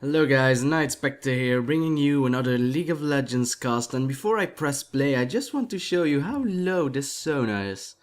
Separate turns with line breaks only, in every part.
Hello guys, Nightspectre here, bringing you another League of Legends cast, and before I press play, I just want to show you how low this Sona is.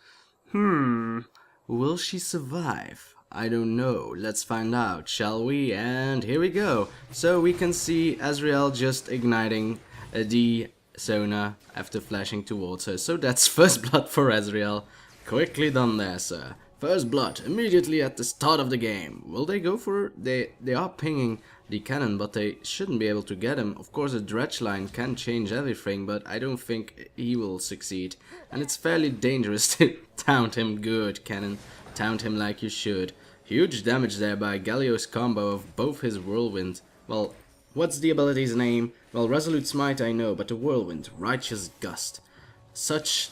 Will she survive? I don't know, let's find out, shall we? And here we go. So we can see Azrael just igniting the Sona after flashing towards her. So that's first blood for Azrael. Quickly done there, sir. First blood, immediately at the start of the game. Will they go for... They are pinging the cannon, but they shouldn't be able to get him. Of course, a dredge line can change everything, but I don't think he will succeed. And it's fairly dangerous to taunt him. Good, cannon. Taunt him like you should. Huge damage there by Galio's combo of both his whirlwind. Well, what's the ability's name? Well, Resolute Smite I know, but the whirlwind, Righteous Gust. Such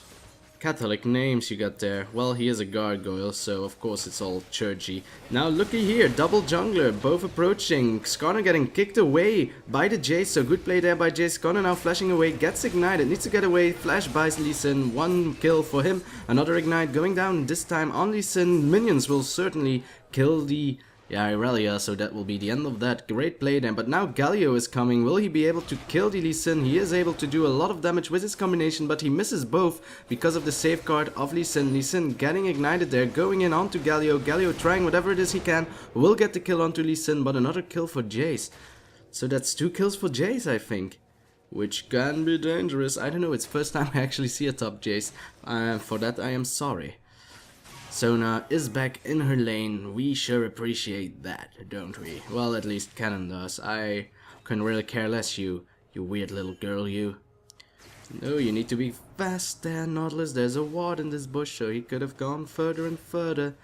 Catholic names you got there. Well, he is a gargoyle, so of course it's all churchy. Now looky here, double jungler, both approaching. Skarner getting kicked away by the Jayce, so good play there by Jayce. Skarner now flashing away, gets ignited, needs to get away, flash by Lee Sin, one kill for him. Another ignite going down, this time on Lee Sin. Minions will certainly kill the Irelia, so that will be the end of that. Great play then, but now Galio is coming. Will he be able to kill the Lee Sin? He is able to do a lot of damage with his combination, but he misses both because of the safeguard of Lee Sin. Lee Sin getting ignited there, going in onto Galio. Galio trying whatever it is he can, will get the kill onto Lee Sin, but another kill for Jayce. So that's 2 kills for Jayce, I think. Which can be dangerous. I don't know, it's first time I actually see a top Jayce. For that I am sorry. Sona is back in her lane. We sure appreciate that, don't we? Well, at least Cannon does. I couldn't really care less, you weird little girl, you. No, you need to be fast there, Nautilus. There's a ward in this bush, so he could have gone further and further.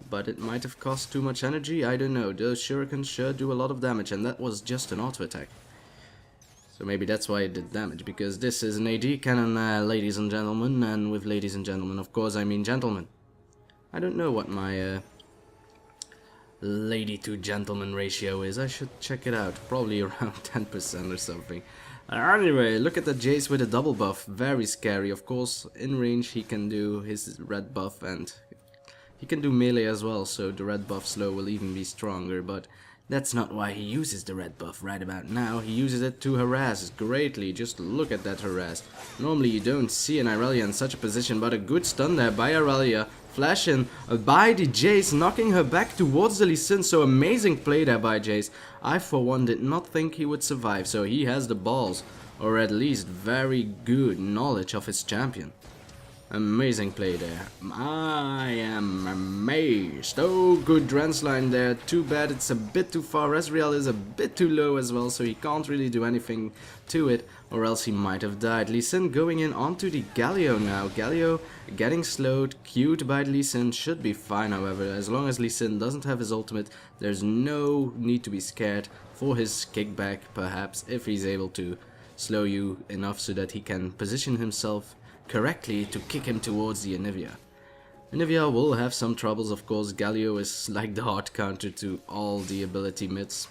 But it might have cost too much energy, I don't know. Those shurikens sure do a lot of damage, and that was just an auto attack. So maybe that's why it did damage, because this is an AD cannon, ladies and gentlemen. And with ladies and gentlemen, of course, I mean gentlemen. I don't know what my lady to gentleman ratio is. I should check it out. Probably around 10% or something. Anyway, look at the Jayce with a double buff. Very scary. Of course, in range he can do his red buff and he can do melee as well. So the red buff slow will even be stronger. But that's not why he uses the red buff right about now. He uses it to harass greatly. Just look at that harass. Normally you don't see an Irelia in such a position, but a good stun there by Irelia. Flash in by the Jayce, knocking her back towards the Lee Sin. So amazing play there by Jayce. I for one did not think he would survive, so he has the balls, or at least very good knowledge of his champion. Amazing play there. I am amazed. Oh, good Dren's line there. Too bad it's a bit too far. Azrael is a bit too low as well, so he can't really do anything to it, or else he might have died. Lee Sin going in onto the Galio now. Galio getting slowed, queued by Lee Sin. Should be fine, however. As long as Lee Sin doesn't have his ultimate, there's no need to be scared for his kickback, perhaps, if he's able to slow you enough so that he can position himself correctly to kick him towards the Anivia. Anivia will have some troubles, of course. Galio is like the hard counter to all the ability mids.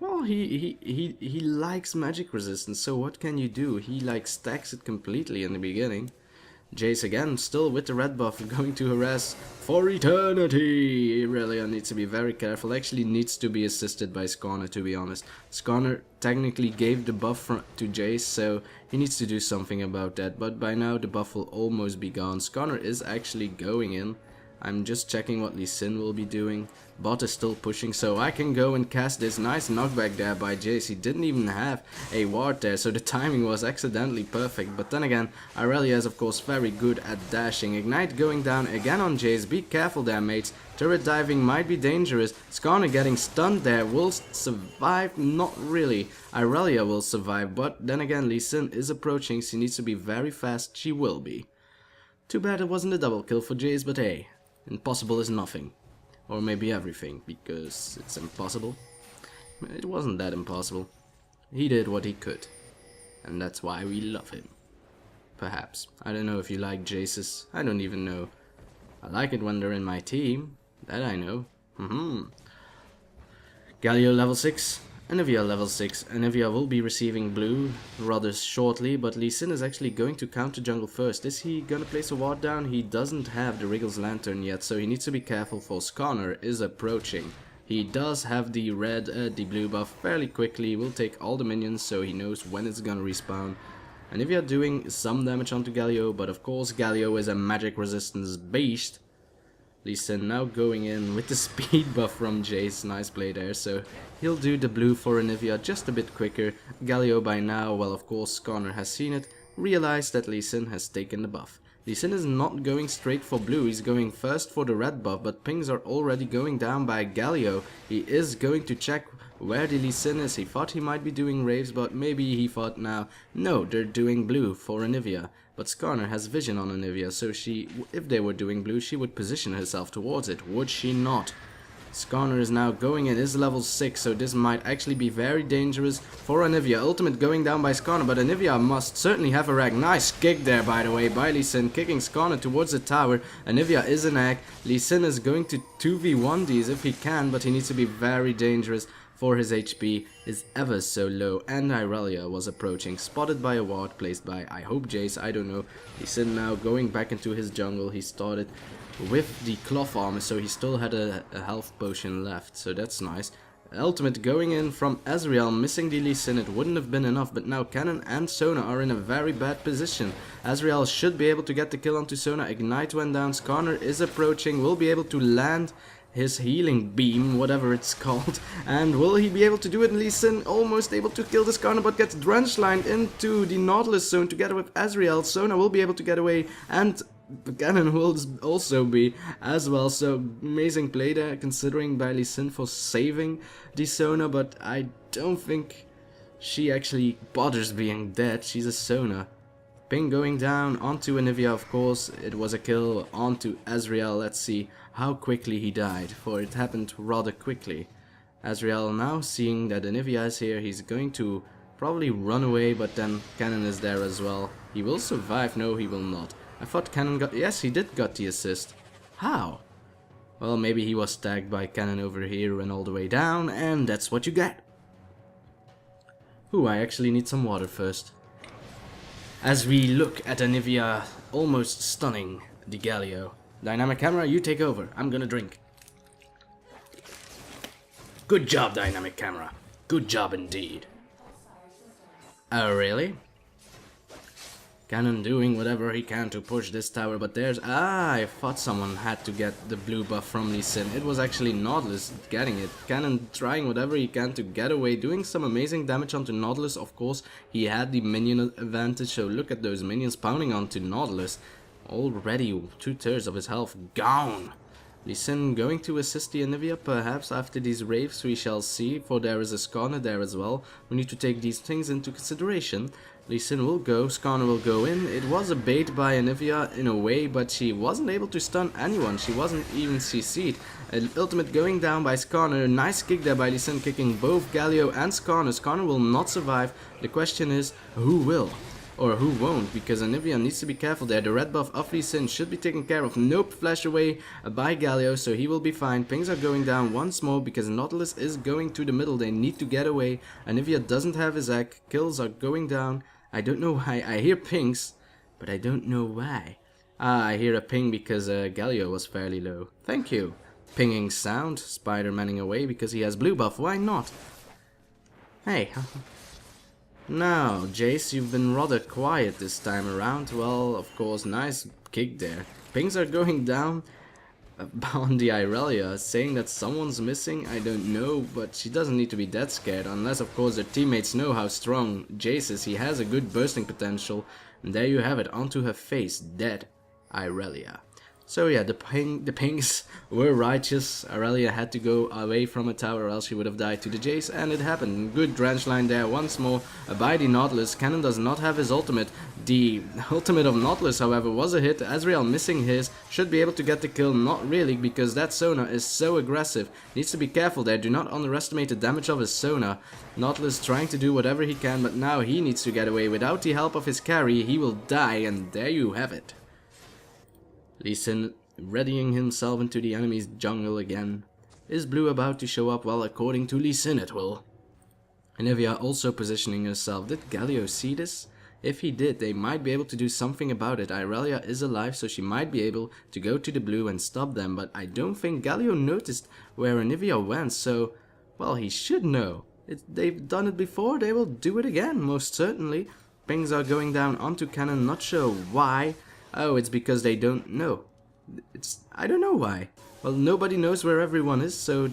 Well, he likes magic resistance, so what can you do? He like stacks it completely in the beginning. Jayce again, still with the red buff, going to harass for eternity. Irelia needs to be very careful. Actually needs to be assisted by Skarner, to be honest. Skarner technically gave the buff to Jayce, so he needs to do something about that. But by now the buff will almost be gone. Skarner is actually going in. I'm just checking what Lee Sin will be doing. Bot is still pushing, so I can go and cast this nice knockback there by Jayce. He didn't even have a ward there, so the timing was accidentally perfect. But then again, Irelia is of course very good at dashing. Ignite going down again on Jayce. Be careful there, mates. Turret diving might be dangerous. Skarner getting stunned there. Will survive? Not really. Irelia will survive, but then again, Lee Sin is approaching. She needs to be very fast. She will be. Too bad it wasn't a double kill for Jayce, but hey. Impossible is nothing. Or maybe everything, because it's impossible. It wasn't that impossible. He did what he could. And that's why we love him. Perhaps. I don't know if you like Jayce's. I don't even know. I like it when they're in my team. That I know. Galio level 6. Anivia level 6. Anivia will be receiving blue rather shortly, but Lee Sin is actually going to counter jungle first. Is he gonna place a ward down? He doesn't have the Wriggle's Lantern yet, so he needs to be careful, for Skarner is approaching. He does have the the blue buff fairly quickly, will take all the minions so he knows when it's gonna respawn. Anivia doing some damage onto Galio, but of course Galio is a magic resistance beast. Lee Sin now going in with the speed buff from Jayce, nice play there, so he'll do the blue for Anivia just a bit quicker. Galio by now, well of course Skarner has seen it, realized that Lee Sin has taken the buff. Lee Sin is not going straight for blue, he's going first for the red buff, but pings are already going down by Galio. He is going to check where the Lee Sin is. He thought he might be doing raves, but maybe he thought now, no, they're doing blue for Anivia. But Skarner has vision on Anivia, so if they were doing blue, she would position herself towards it, would she not? Skarner is now going in, is level 6, so this might actually be very dangerous for Anivia. Ultimate going down by Skarner, but Anivia must certainly have a rag. Nice kick there, by the way, by Lee Sin, kicking Skarner towards the tower. Anivia is an egg. Lee Sin is going to 2v1 these if he can, but he needs to be very dangerous, for his HP is ever so low, and Irelia was approaching, spotted by a ward placed by, I hope, Jayce, I don't know. Lee Sin now going back into his jungle. He started with the cloth armor, so he still had a health potion left, so that's nice. Ultimate going in from Ezreal, missing the Lee Sin. It wouldn't have been enough, but now Cannon and Sona are in a very bad position. Ezreal should be able to get the kill onto Sona. Ignite went down, Skarner is approaching, will be able to land his healing beam, whatever it's called, and will he be able to do it? Lee Sin almost able to kill the Skarner, but gets drench lined into the Nautilus zone together with Ezreal. Sona will be able to get away, and the cannon will also be as well, so amazing play there, considering by Lee Sin for saving the Sona, but I don't think she actually bothers being dead. She's a Sona. Ping going down onto Anivia, of course, it was a kill onto Ezreal. Let's see how quickly he died, for it happened rather quickly. Ezreal now seeing that Anivia is here, he's going to probably run away, but then Cannon is there as well. He will survive, no he will not. I thought Cannon got, yes he did got the assist. How? Well, maybe he was tagged by Cannon over here and all the way down, and that's what you get. Ooh, I actually need some water first. As we look at Anivia almost stunning the Galio. Dynamic camera, you take over. I'm gonna drink. Good job, dynamic camera. Good job indeed. Oh, really? Cannon doing whatever he can to push this tower, but there's... Ah, I thought someone had to get the blue buff from Lee Sin. It was actually Nautilus getting it. Cannon trying whatever he can to get away, doing some amazing damage onto Nautilus. Of course, he had the minion advantage, so look at those minions pounding onto Nautilus. Already 2/3 of his health gone. Lee Sin going to assist the Anivia, perhaps after these raves, we shall see, for there is a Skarner there as well. We need to take these things into consideration. Lee Sin will go, Skarner will go in. It was a bait by Anivia in a way, but she wasn't able to stun anyone. She wasn't even CC'd. Ultimate going down by Skarner. Nice kick there by Lee Sin, kicking both Galio and Skarner. Skarner will not survive. The question is, who will? Or who won't, because Anivia needs to be careful there. The red buff of Lee Sin should be taken care of. Nope, flash away by Galio, so he will be fine. Pings are going down once more because Nautilus is going to the middle. They need to get away. Anivia doesn't have his egg. Kills are going down. I don't know why. I hear pings, but I don't know why. Ah, I hear a ping because Galio was fairly low. Thank you. Pinging sound. Spider-manning away because he has blue buff. Why not? Hey. Now, Jayce, you've been rather quiet this time around. Well, of course, nice kick there. Pings are going down on the Irelia, saying that someone's missing. I don't know, but she doesn't need to be that scared, unless of course their teammates know how strong Jayce is. He has a good bursting potential, and there you have it, onto her face, dead Irelia. So yeah, the pings were righteous. Irelia had to go away from a tower or else she would have died to the Jayce, and it happened. Good drench line there once more by the Nautilus. Cannon does not have his ultimate. The ultimate of Nautilus, however, was a hit. Ezreal missing his, should be able to get the kill. Not really, because that Sona is so aggressive. Needs to be careful there. Do not underestimate the damage of his Sona. Nautilus trying to do whatever he can, but now he needs to get away. Without the help of his carry, he will die, and there you have it. Lee Sin readying himself into the enemy's jungle again. Is blue about to show up? Well, according to Lee Sin it will. Anivia also positioning herself. Did Galio see this? If he did, they might be able to do something about it. Irelia is alive, so she might be able to go to the blue and stop them, but I don't think Galio noticed where Anivia went, so, well, he should know. They've done it before, they will do it again, most certainly. Pings are going down onto cannon, not sure why. Oh, it's because they don't know. I don't know why. Well, nobody knows where everyone is, so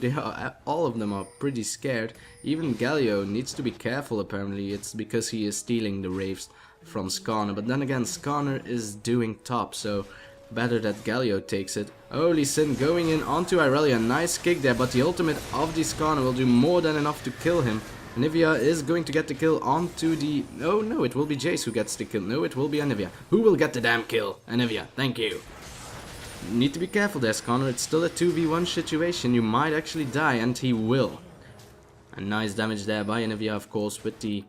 all of them are pretty scared. Even Galio needs to be careful, apparently. It's because he is stealing the Wraiths from Skarner. But then again, Skarner is doing top, so better that Galio takes it. Oh, Lee Sin going in onto Irelia. Nice kick there, but the ultimate of the Skarner will do more than enough to kill him. Anivia is going to get the kill onto the... Oh no, it will be Jayce who gets the kill. No, it will be Anivia. Who will get the damn kill? Anivia, thank you. Need to be careful there, Skarner. It's still a 2v1 situation. You might actually die, and he will. And nice damage there by Anivia, of course, with the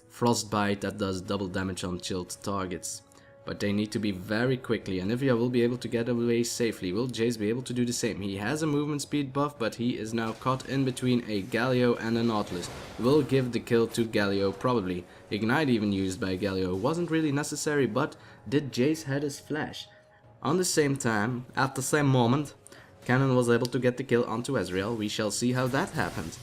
Frostbite that does double damage on chilled targets. But they need to be very quickly. Anivia will be able to get away safely. Will Jayce be able to do the same? He has a movement speed buff, but he is now caught in between a Galio and a Nautilus. Will give the kill to Galio, probably. Ignite even used by Galio. Wasn't really necessary, but did Jayce had his flash? On the same time, at the same moment, Cannon was able to get the kill onto Ezreal. We shall see how that happened.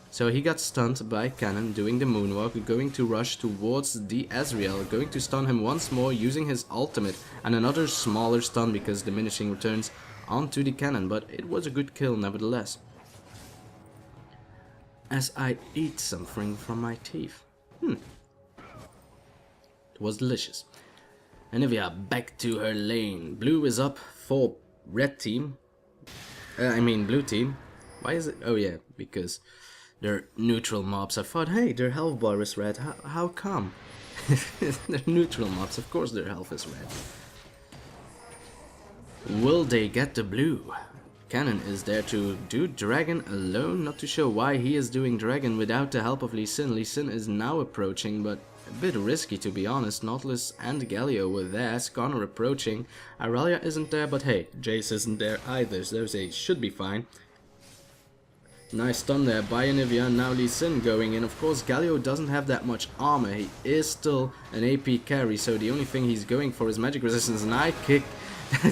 So he got stunned by Cannon doing the moonwalk, going to rush towards the Ezreal, going to stun him once more using his ultimate, and another smaller stun because diminishing returns onto the Cannon, but it was a good kill nevertheless. As I eat something from my teeth. It was delicious. Anivia back to her lane. Blue is up for red team. Blue team. Why is it? Oh yeah, because they're neutral mobs. I thought, hey, their health bar is red. How come? They're neutral mobs. Of course their health is red. Will they get the blue? Cannon is there to do Dragon alone. Not too sure why he is doing Dragon without the help of Lee Sin. Lee Sin is now approaching, but a bit risky to be honest. Nautilus and Galio were there. Skarner approaching. Irelia isn't there, but hey, Jayce isn't there either, so they should be fine. Nice stun there by Anivia, and now Lee Sin going in. Of course, Galio doesn't have that much armor. He is still an AP carry, so the only thing he's going for is magic resistance, and I kick.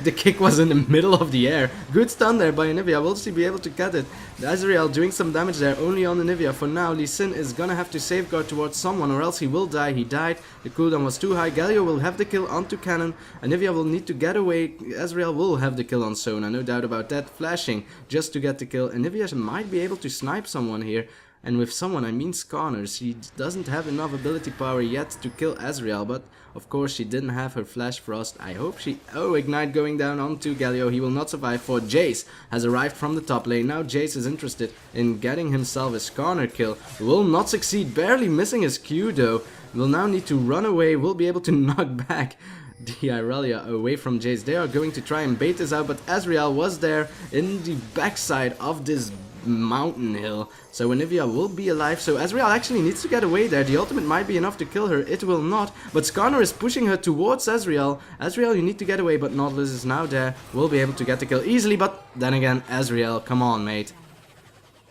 The kick was in the middle of the air. Good stun there by Anivia. Will she be able to get it? Ezreal doing some damage there only on Anivia. For now, Lee Sin is gonna have to safeguard towards someone or else he will die. He died. The cooldown was too high. Galio will have the kill onto Cannon. Anivia will need to get away. Ezreal will have the kill on Sona. No doubt about that. Flashing just to get the kill. Anivia might be able to snipe someone here. And with someone, I mean Skarner. She doesn't have enough ability power yet to kill Ezreal, but of course she didn't have her Flash Frost. I hope she... Oh, Ignite going down onto Galio. He will not survive, for Jayce has arrived from the top lane. Now Jayce is interested in getting himself a Skarner kill. Will not succeed, barely missing his Q though. Will now need to run away, will be able to knock back the Irelia away from Jayce. They are going to try and bait this out, but Ezreal was there in the backside of this mountain hill, so Anivia will be alive. So Ezreal actually needs to get away there. The ultimate might be enough to kill her. It will not, but Skarner is pushing her towards Ezreal. Ezreal, you need to get away, but Nautilus is now there. Will be able to get the kill easily, but then again, Ezreal, come on mate.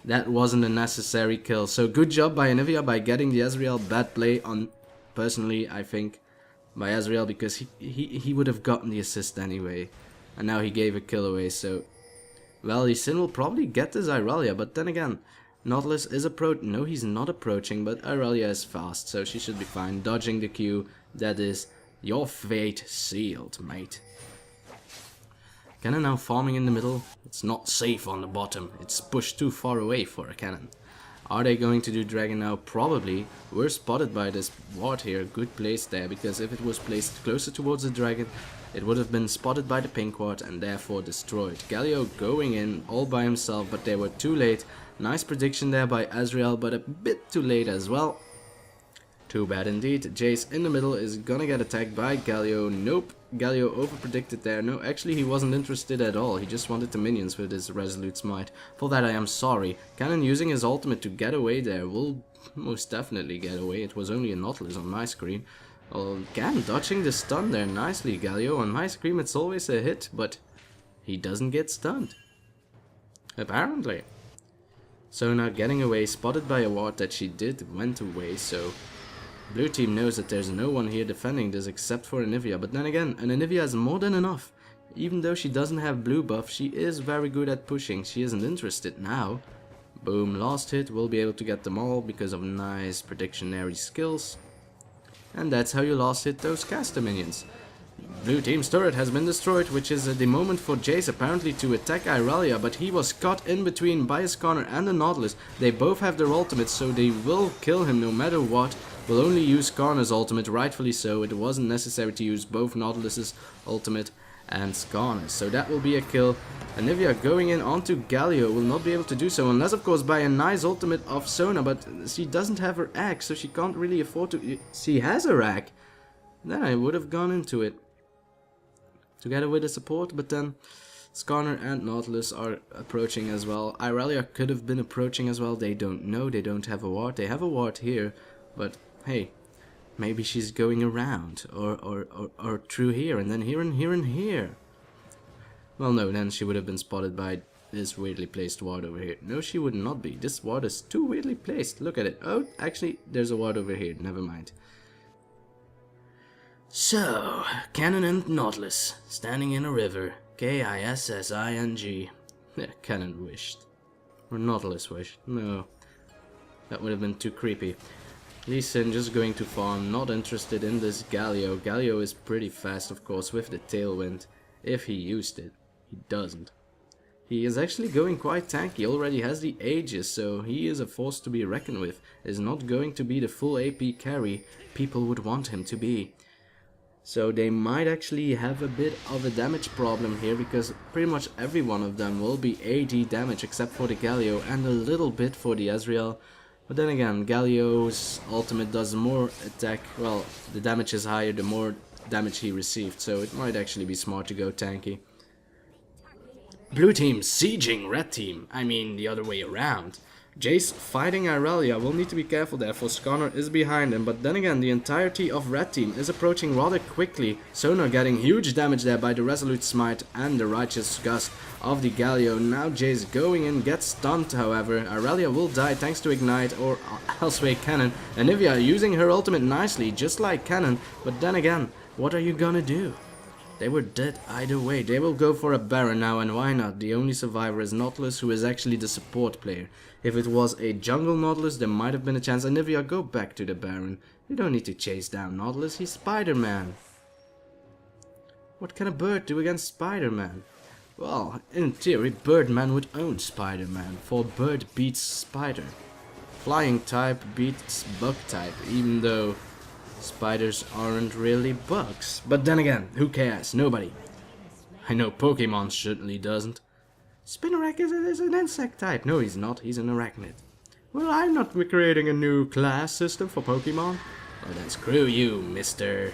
That wasn't a necessary kill. So good job by Anivia by getting the Ezreal. Bad play on, personally, I think, by Ezreal, because he would have gotten the assist anyway, and now he gave a kill away. So well, Lee Sin will probably get this Irelia, but then again, Nautilus is approaching. No, he's not approaching, but Irelia is fast, so she should be fine. Dodging the Q, that is your fate sealed, mate. Cannon now farming in the middle. It's not safe on the bottom. It's pushed too far away for a cannon. Are they going to do Dragon now? Probably. We're spotted by this ward here. Good place there, because if it was placed closer towards the Dragon, it would have been spotted by the pink ward and therefore destroyed. Galio going in all by himself, but they were too late. Nice prediction there by Ezreal, but a bit too late as well. Too bad indeed. Jayce in the middle is gonna get attacked by Galio. Nope. Galio overpredicted there. No, actually he wasn't interested at all. He just wanted the minions with his Resolute Smite. For that I am sorry. Cannon using his ultimate to get away there will most definitely get away. It was only a Nautilus on my screen. Well, again, dodging the stun there nicely, Galio. On my screen it's always a hit, but he doesn't get stunned. Apparently. Sona getting away, spotted by a ward that she went away, so blue team knows that there's no one here defending this except for Anivia. But then again, an Anivia is more than enough. Even though she doesn't have blue buff, she is very good at pushing. She isn't interested now. Boom, last hit, will be able to get them all because of nice predictionary skills. And that's how you last hit those caster minions. Blue team's turret has been destroyed, which is the moment for Jayce apparently to attack Irelia, but he was caught in between by a Skarner and a Nautilus. They both have their ultimates, so they will kill him no matter what. Will only use Skarner's ultimate, rightfully so. It wasn't necessary to use both Nautilus's ultimate and Skarner's, so that will be a kill. Anivia going in onto Galio will not be able to do so, unless of course by a nice ultimate of Sona, but she doesn't have her axe, so she can't really afford to... She has her axe. Then I would have gone into it together with the support, but then Skarner and Nautilus are approaching as well. Irelia could have been approaching as well. They don't know, they don't have a ward. They have a ward here, but hey, maybe she's going around or through here and then here and here and here. Well, no, then she would have been spotted by this weirdly placed ward over here. No, she would not be. This ward is too weirdly placed. Look at it. Oh, actually, there's a ward over here. Never mind. So, Cannon and Nautilus, standing in a river. K-I-S-S-I-N-G. Cannon wished. Or Nautilus wished. No. That would have been too creepy. Lee Sin just going to farm, not interested in this Galio. Galio is pretty fast, of course, with the tailwind. If he used it. He doesn't. He is actually going quite tanky, already has the Aegis, so he is a force to be reckoned with. Is not going to be the full AP carry people would want him to be. So they might actually have a bit of a damage problem here, because pretty much every one of them will be AD damage except for the Galio and a little bit for the Ezreal. But then again, Galio's ultimate does more attack, well, the damage is higher the more damage he received, so it might actually be smart to go tanky. Blue team sieging red team, I mean the other way around. Jayce fighting Irelia, will need to be careful there, for Skarner is behind him, but then again the entirety of red team is approaching rather quickly. Sona getting huge damage there by the Resolute Smite and the Righteous Gust of the Galio. Now Jayce going in, gets stunned however. Irelia will die thanks to Ignite or elsewhere Cannon. Anivia using her ultimate nicely, just like Cannon, but then again, what are you gonna do? They were dead either way. They will go for a Baron now, and why not? The only survivor is Nautilus, who is actually the support player. If it was a jungle Nautilus, there might have been a chance. Anivia, go back to the Baron. You don't need to chase down Nautilus, he's Spider-Man. What can a bird do against Spider-Man? Well, in theory, Birdman would own Spider-Man, for bird beats spider. Flying type beats bug type, even though spiders aren't really bugs. But then again, who cares? Nobody. I know Pokemon certainly doesn't. Spinarak is an insect type. No, he's not. He's an arachnid. Well, I'm not creating a new class system for Pokemon. Well, then screw you, Mr.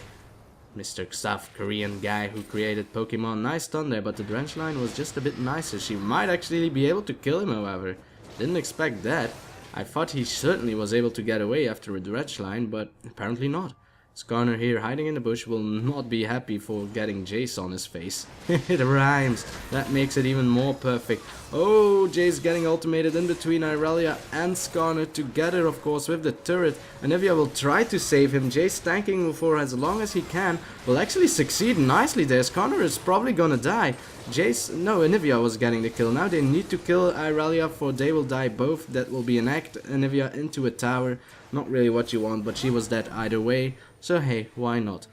South Korean guy who created Pokemon. Nice stun there, but the Drench line was just a bit nicer. She might actually be able to kill him, however. Didn't expect that. I thought he certainly was able to get away after a dredge line, but apparently not. Skarner here hiding in the bush will not be happy for getting Jayce on his face. It rhymes. That makes it even more perfect. Oh, Jayce getting ultimated in between Irelia and Skarner together, of course, with the turret. Anivia will try to save him. Jayce tanking for as long as he can. Will actually succeed nicely there. Skarner is probably gonna die. Jayce, no, Anivia was getting the kill. Now they need to kill Irelia, for they will die both. That will be an act. Anivia into a tower. Not really what you want, but she was dead either way. So hey, why not?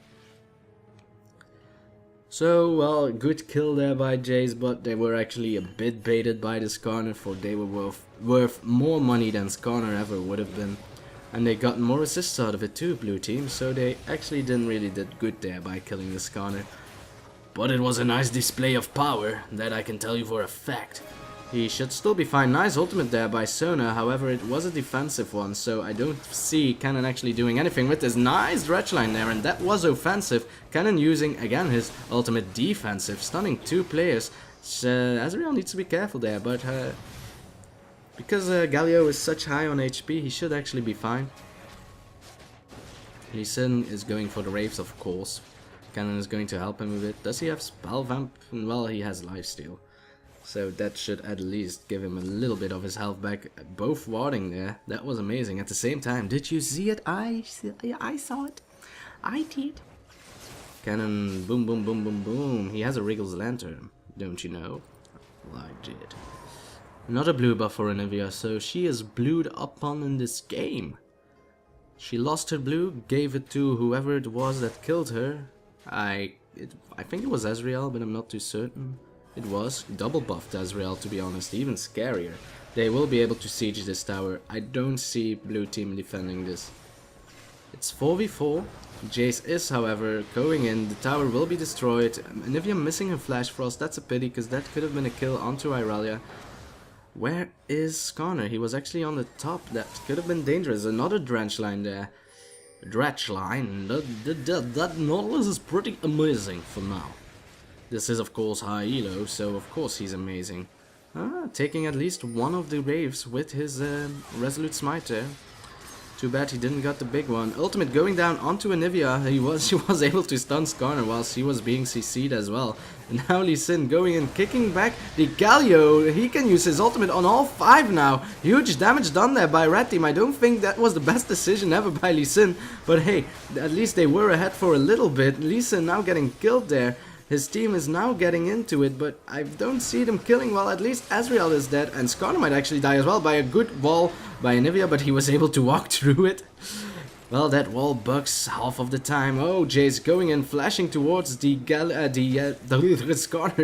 So, well, good kill there by Jayce, but they were actually a bit baited by the Skarner, for they were worth more money than Skarner ever would have been. And they got more assists out of it too, blue team, so they actually didn't really did good there by killing the Skarner. But it was a nice display of power, that I can tell you for a fact. He should still be fine. Nice ultimate there by Sona, however it was a defensive one, so I don't see Cannon actually doing anything with this nice dredge line there, and that was offensive. Cannon using, again, his ultimate defensive, stunning two players. Ezreal needs to be careful there, but because Galio is such high on HP, he should actually be fine. Lee Sin is going for the Wraiths, of course. Cannon is going to help him with it. Does he have Spell Vamp? Well, he has Lifesteal. So that should at least give him a little bit of his health back. Both warding there. That was amazing. At the same time, did you see it? I saw it. I did. Cannon, boom, boom, boom, boom, boom. He has a Wriggles Lantern, don't you know? Well, I did. Another blue buff for Anivia, so she is blued upon in this game. She lost her blue, gave it to whoever it was that killed her. I think it was Ezreal, but I'm not too certain. It was double buffed Ezreal, to be honest, even scarier. They will be able to siege this tower. I don't see blue team defending this. It's 4v4. Jayce is, however, going in. The tower will be destroyed. Anivia missing her Flash Frost. That's a pity, because that could have been a kill onto Irelia. Where is Connor? He was actually on the top. That could have been dangerous. Another drench line there. Dredge line. That Nautilus is pretty amazing for now. This is, of course, high elo, so of course he's amazing. Taking at least one of the waves with his Resolute Smite there. Too bad he didn't got the big one. Ultimate going down onto Anivia. She was able to stun Skarner while she was being CC'd as well. And now Lee Sin going in, kicking back the Galio. He can use his ultimate on all 5 now. Huge damage done there by Red Team. I don't think that was the best decision ever by Lee Sin. But hey, at least they were ahead for a little bit. Lee Sin now getting killed there. His team is now getting into it, but I don't see them killing. Well, at least Ezreal is dead, and Skarner might actually die as well by a good wall by Anivia, but he was able to walk through it. Well, that wall bugs half of the time. Oh, Jayce going in, flashing towards the Skarner,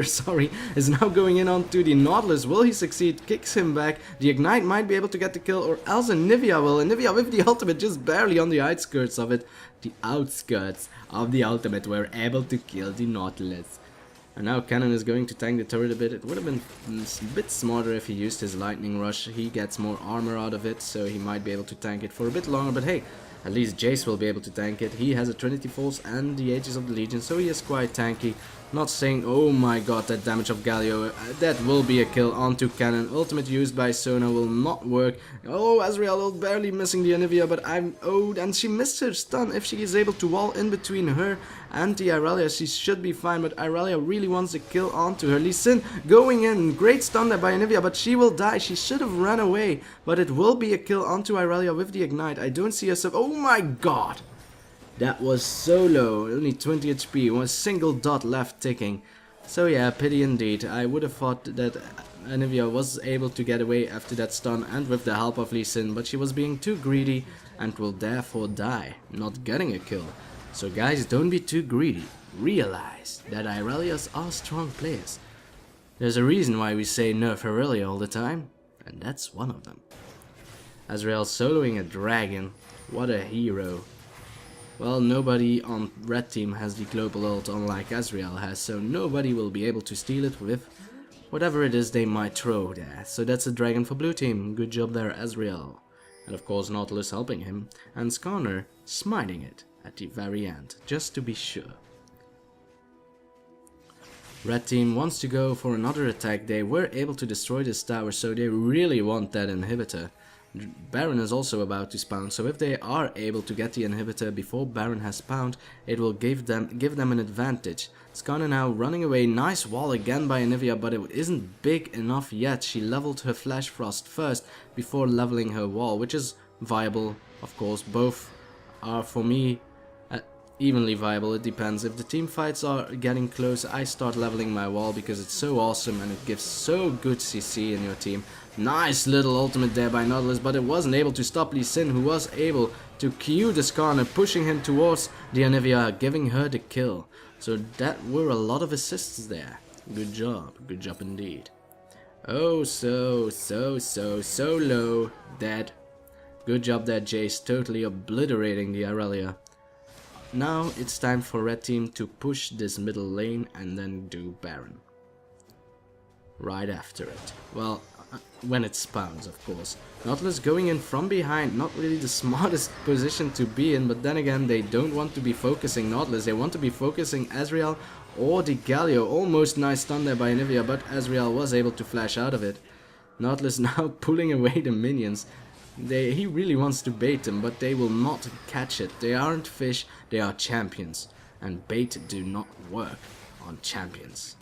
sorry, is now going in onto the Nautilus. Will he succeed? Kicks him back. The Ignite might be able to get the kill, or else Anivia will. Anivia with the ultimate, just barely on the outskirts of it. The outskirts of the ultimate were able to kill the Nautilus. And now Cannon is going to tank the turret a bit. It would have been a bit smarter if he used his Lightning Rush. He gets more armor out of it, so he might be able to tank it for a bit longer. But hey, at least Jayce will be able to tank it. He has a Trinity Force and the Aegis of the Legion, so he is quite tanky. Not saying, oh my god, that damage of Galio. That will be a kill onto Cannon. Ultimate used by Sona will not work. Oh, Ezreal barely missing the Anivia, but and she missed her stun. If she is able to wall in between her and the Irelia, she should be fine, but Irelia really wants a kill onto her. Lee Sin going in. Great stun there by Anivia, but she will die. She should have ran away, but it will be a kill onto Irelia with the Ignite. I don't see herself. Oh my god! That was so low, only 20 HP, one single dot left ticking. So yeah, pity indeed. I would have thought that Anivia was able to get away after that stun and with the help of Lee Sin, but she was being too greedy and will therefore die, not getting a kill. So guys, don't be too greedy. Realize that Irelias are strong players. There's a reason why we say nerf Irelia all the time, and that's one of them. Ezreal soloing a dragon, what a hero. Well, nobody on Red Team has the global ult unlike Ezreal has, so nobody will be able to steal it with whatever it is they might throw there. So that's a dragon for Blue Team. Good job there, Ezreal. And of course Nautilus helping him, and Skarner smiting it at the very end, just to be sure. Red Team wants to go for another attack. They were able to destroy this tower, so they really want that inhibitor. Baron is also about to spawn, so if they are able to get the inhibitor before Baron has spawned, it will give them an advantage. Skarner now running away. Nice wall again by Anivia, but it isn't big enough yet. She leveled her Flash Frost first before leveling her wall, which is viable, of course. Both are, for me, evenly viable. It depends. If the team fights are getting close, I start leveling my wall because it's so awesome and it gives so good CC in your team. Nice little ultimate there by Nautilus, but it wasn't able to stop Lee Sin, who was able to Q the Skarner, pushing him towards the Anivia, giving her the kill. So that were a lot of assists there. Good job indeed. Oh, so low, dead. Good job there, Jayce, totally obliterating the Irelia. Now it's time for Red Team to push this middle lane and then do Baron. Right after it. Well, when it spawns, of course. Nautilus going in from behind, not really the smartest position to be in, but then again, they don't want to be focusing Nautilus, they want to be focusing Ezreal or the Galio. Almost nice stun there by Anivia, but Ezreal was able to flash out of it. Nautilus now pulling away the minions. He really wants to bait them, but they will not catch it. They aren't fish, they are champions. And bait do not work on champions.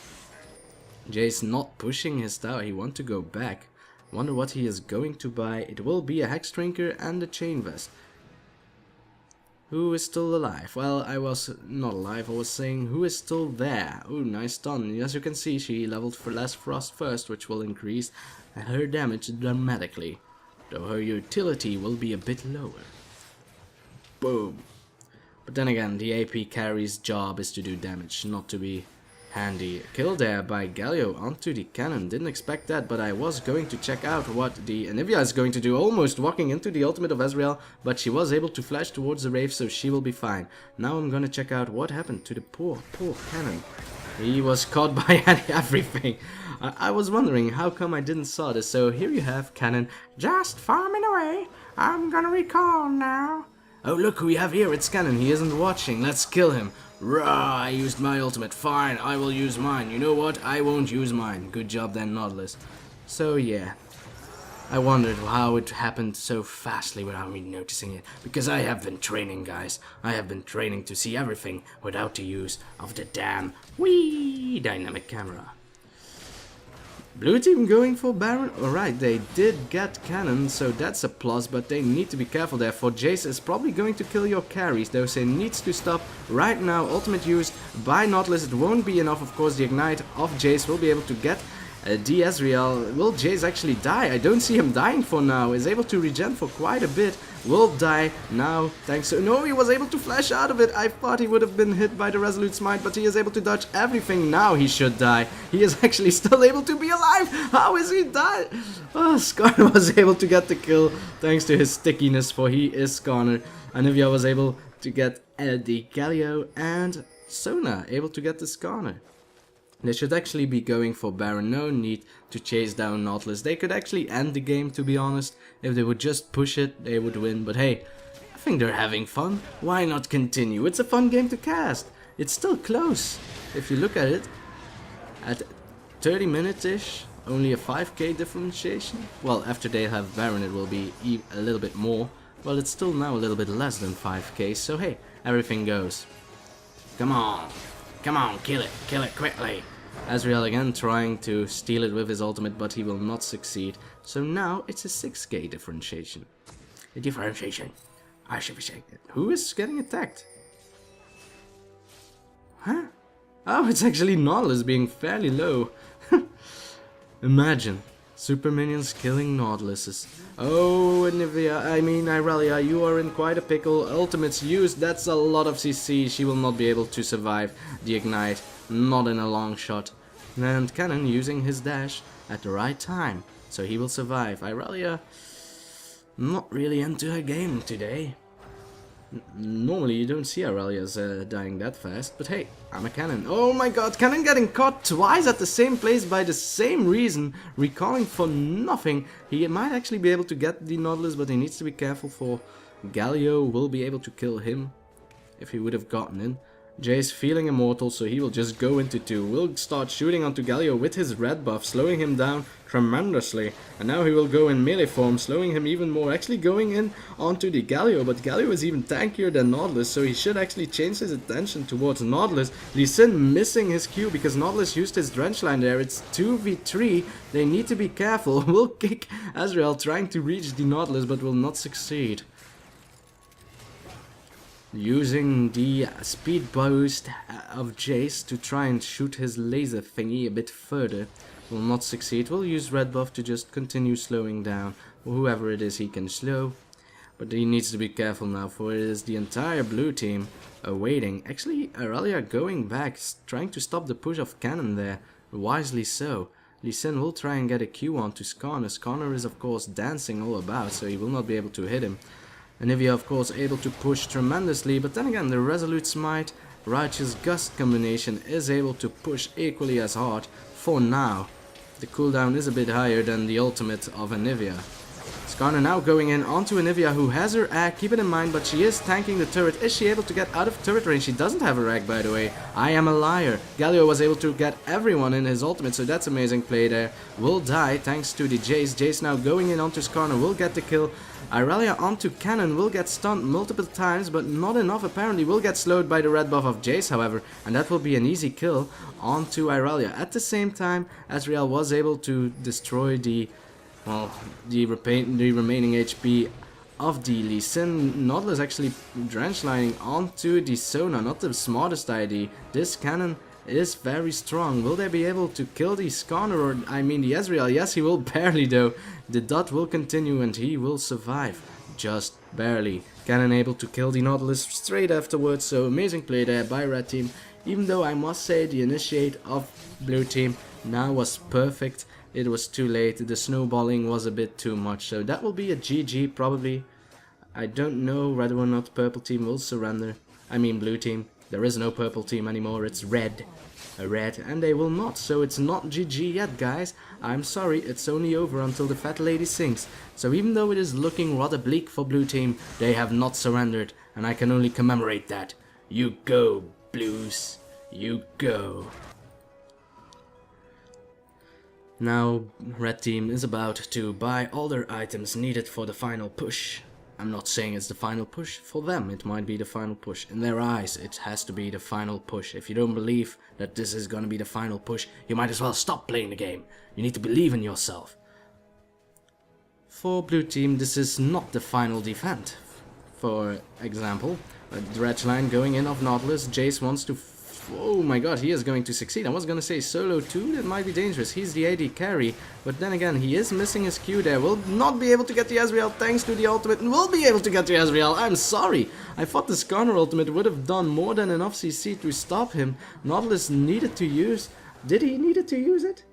Jayce not pushing his tower, he want to go back. Wonder what he is going to buy. It will be a Hex Drinker and a Chain Vest. Who is still alive? Well, I was not alive, I was saying who is still there. Oh, nice stun. As you can see, she leveled for less Frost first, which will increase her damage dramatically. Though her utility will be a bit lower. Boom. But then again, the AP carry's job is to do damage, not to be handy. Kill there by Galio onto the cannon. Didn't expect that, but I was going to check out what the Anivia is going to do. Almost walking into the ultimate of Ezreal, but she was able to flash towards the Wraith, so she will be fine. Now I'm gonna check out what happened to the poor cannon. He was caught by everything. I was wondering how come I didn't saw this. So here you have cannon just farming away. I'm gonna recall now. Oh, look who we have here. It's Cannon. He isn't watching. Let's kill him. Rah, I used my ultimate. Fine, I will use mine. You know what? I won't use mine. Good job then, Nautilus. So yeah, I wondered how it happened so fastly without me noticing it. Because I have been training, guys. I have been training to see everything without the use of the damn wee dynamic camera. Blue team going for Baron. Alright, they did get Cannon, so that's a plus, but they need to be careful there. For Jayce is probably going to kill your carries, though, so it needs to stop right now. Ultimate used by Nautilus. It won't be enough, of course. The Ignite of Jayce will be able to get the Ezreal. Will Jayce actually die? I don't see him dying for now. Is able to regen for quite a bit. Will die now, thanks to... No, he was able to flash out of it. I thought he would have been hit by the Resolute Smite, but he is able to dodge everything. Now he should die. He is actually still able to be alive. How is he died? Oh, Skarner was able to get the kill thanks to his stickiness, for he is Skarner. Anivia was able to get the Galio, and Sona able to get the Skarner. They should actually be going for Baron. No need to chase down Nautilus. They could actually end the game, to be honest. If they would just push it, they would win. But hey, I think they're having fun. Why not continue? It's a fun game to cast. It's still close. If you look at it, at 30 minutes-ish, only a 5k differentiation. Well, after they have Baron, it will be a little bit more. Well, it's still now a little bit less than 5k. So hey, everything goes. Come on. Come on, kill it quickly. Ezreal again trying to steal it with his ultimate, but he will not succeed. So now it's a 6k differentiation. A differentiation, I should be saying. Who is getting attacked? Huh? Oh, it's actually Nautilus being fairly low. Imagine. Super minions killing Nautiluses. Oh, Irelia, you are in quite a pickle. Ultimates used, that's a lot of CC. She will not be able to survive the Ignite. Not in a long shot. And Cannon using his dash at the right time. So he will survive. Irelia not really into her game today. Normally you don't see Aurelia's dying that fast, but hey, I'm a Cannon. Oh my god, Cannon getting caught twice at the same place by the same reason, recalling for nothing. He might actually be able to get the Nautilus, but he needs to be careful, for Galio will be able to kill him if he would have gotten in. Jayce feeling immortal, so he will just go into 2. Will start shooting onto Galio with his red buff, slowing him down tremendously. And now he will go in melee form, slowing him even more. Actually going in onto the Galio, but Galio is even tankier than Nautilus, so he should actually change his attention towards Nautilus. Lee Sin missing his Q because Nautilus used his Drench line there. It's 2v3. They need to be careful. Will kick Ezreal trying to reach the Nautilus, but will not succeed. Using the speed boost of Jayce to try and shoot his laser thingy a bit further. Will not succeed. Will use red buff to just continue slowing down whoever it is he can slow. But he needs to be careful now, for it is the entire blue team awaiting. Actually, Aurelia going back, trying to stop the push of Cannon there. Wisely so. Lee Sin will try and get a Q onto Skarner. Skarner is of course dancing all about, so he will not be able to hit him. Anivia of course able to push tremendously, but then again the Resolute Smite, Righteous Gust combination is able to push equally as hard for now. The cooldown is a bit higher than the ultimate of Anivia. Skarner now going in onto Anivia, who has her egg, keep it in mind, but she is tanking the turret. Is she able to get out of turret range? She doesn't have her egg, by the way. I am a liar. Galio was able to get everyone in his ultimate, so that's amazing play there. Will die thanks to the Jayce. Jayce now going in onto Skarner, will get the kill. Irelia onto Cannon, will get stunned multiple times, but not enough apparently. Will get slowed by the red buff of Jayce, however, and that will be an easy kill onto Irelia. At the same time, Azrael was able to destroy the remaining HP of the Lee Sin. Nautilus actually drench lining onto the Sona, not the smartest idea. This cannon is very strong. Will they be able to kill the Skarner, or I mean the Ezreal? Yes, he will barely though. The dot will continue and he will survive. Just barely. Cannon able to kill the Nautilus straight afterwards, so amazing play there by red team. Even though I must say the initiate of blue team now was perfect. It was too late, the snowballing was a bit too much, so that will be a GG probably. I don't know whether or not purple team will surrender. I mean blue team. There is no purple team anymore, it's red. A red, and they will not, so it's not GG yet, guys. I'm sorry, it's only over until the fat lady sings. So even though it is looking rather bleak for blue team, they have not surrendered, and I can only commemorate that. You go, Blues. You go. Now, red team is about to buy all their items needed for the final push. I'm not saying it's the final push. For them, it might be the final push. In their eyes, it has to be the final push. If you don't believe that this is gonna be the final push, you might as well stop playing the game. You need to believe in yourself. For blue team, this is not the final defend. For example, a dredge line going in of Nautilus. Jayce wants to... Oh my god, he is going to succeed. I was gonna say solo too, that might be dangerous. He's the AD carry, but then again, he is missing his Q there. Will not be able to get the Ezreal thanks to the ultimate, and will be able to get the Ezreal. I'm sorry. I thought the Skarner ultimate would have done more than enough CC to stop him. Nautilus needed to use... Did he needed to use it?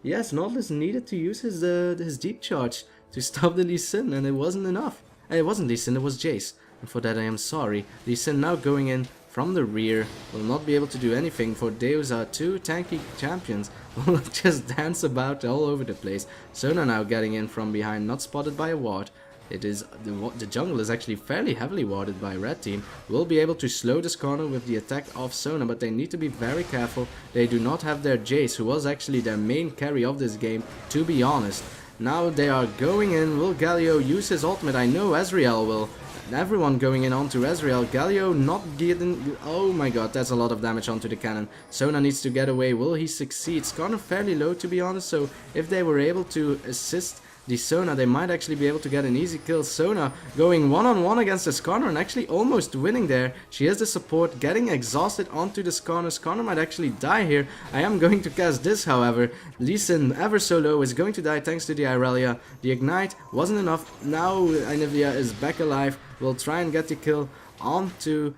Yes, Nautilus needed to use his deep charge to stop the Lee Sin, and it wasn't enough. It wasn't Lee Sin, it was Jayce. And for that I am sorry. Lee Sin now going in from the rear, will not be able to do anything, for Deus are two tanky champions, will just dance about all over the place. Sona now getting in from behind, not spotted by a ward. It is the jungle is actually fairly heavily warded by red team. Will be able to slow this corner with the attack of Sona, but they need to be very careful. They do not have their Jayce, who was actually their main carry of this game, to be honest. Now they are going in. Will Galio use his ultimate? I know Ezreal will. Everyone going in onto Ezreal. Galio not getting... Oh my god, that's a lot of damage onto the cannon. Sona needs to get away. Will he succeed? Skarner fairly low, to be honest, so if they were able to assist the Sona, they might actually be able to get an easy kill. Sona going one-on-one against the Skarner and actually almost winning there. She has the support, getting exhausted onto the Skarner. Skarner might actually die here. I am going to cast this, however. Lee Sin, ever so low, is going to die thanks to the Irelia. The Ignite wasn't enough. Now Anivia is back alive. Will try and get the kill onto...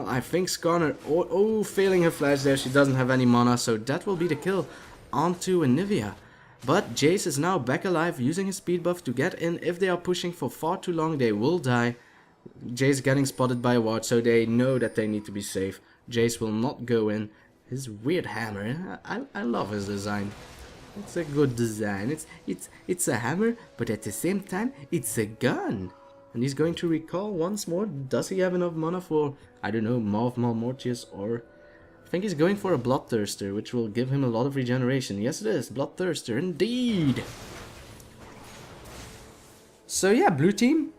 I think Skarner... Oh, failing her flash there. She doesn't have any mana, so that will be the kill onto Anivia. But Jayce is now back alive, using his speed buff to get in. If they are pushing for far too long, they will die. Jayce getting spotted by a ward, so they know that they need to be safe. Jayce will not go in. His weird hammer, I love his design. It's a good design. It's a hammer, but at the same time, it's a gun. And he's going to recall once more. Does he have enough mana for, I don't know, Mauve Malmortius, or... I think he's going for a Bloodthirster, which will give him a lot of regeneration. Yes, it is. Bloodthirster, indeed. So yeah, blue team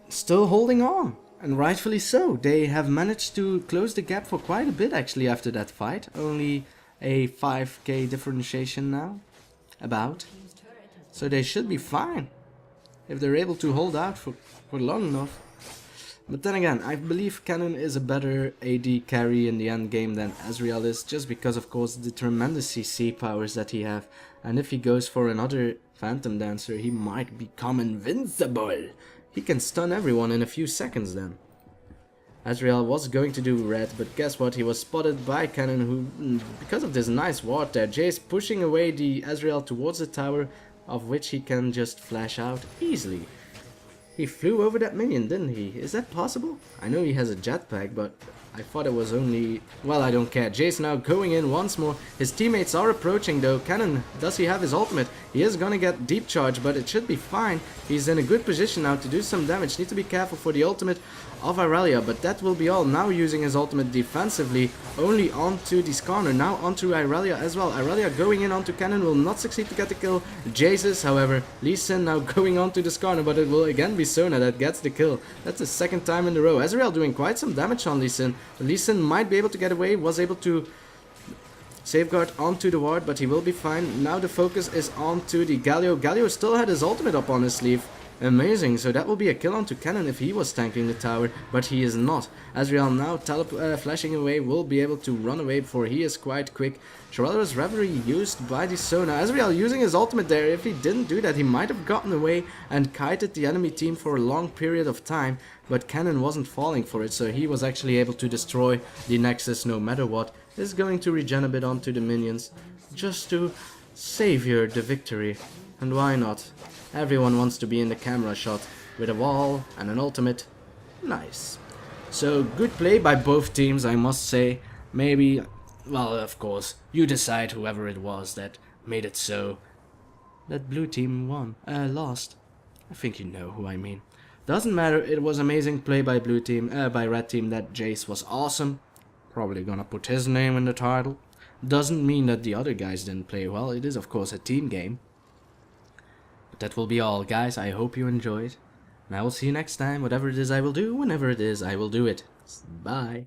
still holding on. And rightfully so. They have managed to close the gap for quite a bit, actually, after that fight. Only a 5k differentiation now. About. So they should be fine. If they're able to hold out for long enough. But then again, I believe Cannon is a better AD carry in the end game than Ezreal is, just because of course the tremendous CC powers that he have. And if he goes for another Phantom Dancer, he might become invincible. He can stun everyone in a few seconds then. Ezreal was going to do red, but guess what? He was spotted by Cannon, who, because of this nice ward there, Jayce pushing away the Ezreal towards the tower, of which he can just flash out easily. He flew over that minion, didn't he? Is that possible? I know he has a jetpack, but I thought it was only... Well, I don't care. Jayce now going in once more. His teammates are approaching though. Cannon, does he have his ultimate? He is gonna get deep charge, but it should be fine. He's in a good position now to do some damage. Need to be careful for the ultimate of Irelia, but that will be all. Now using his ultimate defensively, only onto the Skarner, now onto Irelia as well. Irelia going in onto Cannon will not succeed to get the kill. Jayce, however, Lee Sin now going onto the Skarner, but it will again be Sona that gets the kill. That's the second time in a row. Ezreal doing quite some damage on Lee Sin. Lee Sin might be able to get away, was able to safeguard onto the ward, but he will be fine. Now the focus is onto the Galio. Galio still had his ultimate up on his sleeve. Amazing, so that will be a kill onto Cannon if he was tanking the tower, but he is not. Ezreal now flashing away, will be able to run away before he is quite quick. Shirelda's Reverie used by the Sona. Ezreal using his ultimate there. If he didn't do that, he might have gotten away and kited the enemy team for a long period of time, but Cannon wasn't falling for it, so he was actually able to destroy the Nexus no matter what. Is going to regen a bit onto the minions, just to savor the victory. And why not? Everyone wants to be in the camera shot with a wall and an ultimate. Nice. So good play by both teams, I must say. Maybe, well, of course, you decide, whoever it was that made it so that blue team lost. I think you know who I mean. Doesn't matter, it was amazing play by blue team, by red team. That Jayce was awesome. Probably gonna put his name in the title. Doesn't mean that the other guys didn't play well. It is of course a team game. But that will be all, guys. I hope you enjoyed. And I will see you next time. Whatever it is I will do, whenever it is I will do it. Bye.